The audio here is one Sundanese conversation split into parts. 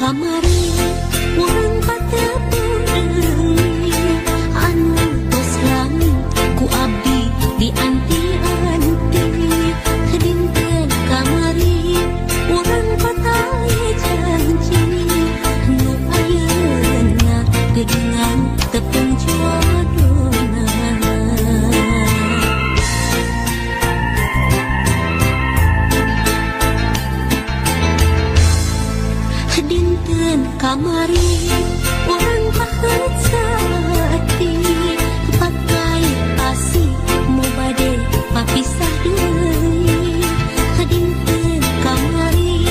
kamari urang patepeureung anu tos lami ku abdi di anti-anti dinten kamari urang patae janji nu ayeuna gedengan tepung jodohna. Dinten kamari urang paheut sati pakai asih mau bade papisah deui. Dinten kamari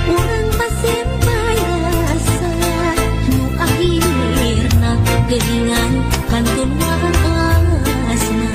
urang pasembayasa nu akhirna geuningan kantun waasna.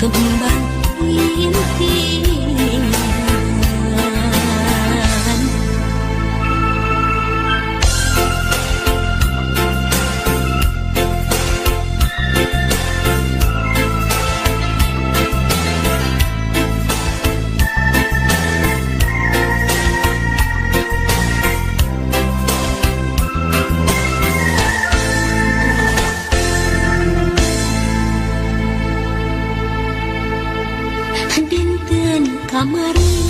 Kembang impian dinten kamari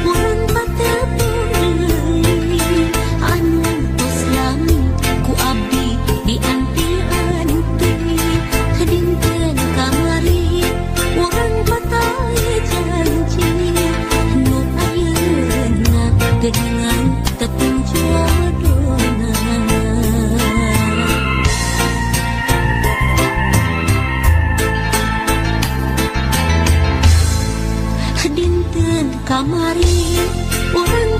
urang patepeureung anu tos lami ku abdi di anti-anti dinten kamari urang patae janji nu ayeuna geuningan tepung jodohna. Dinten kamari urang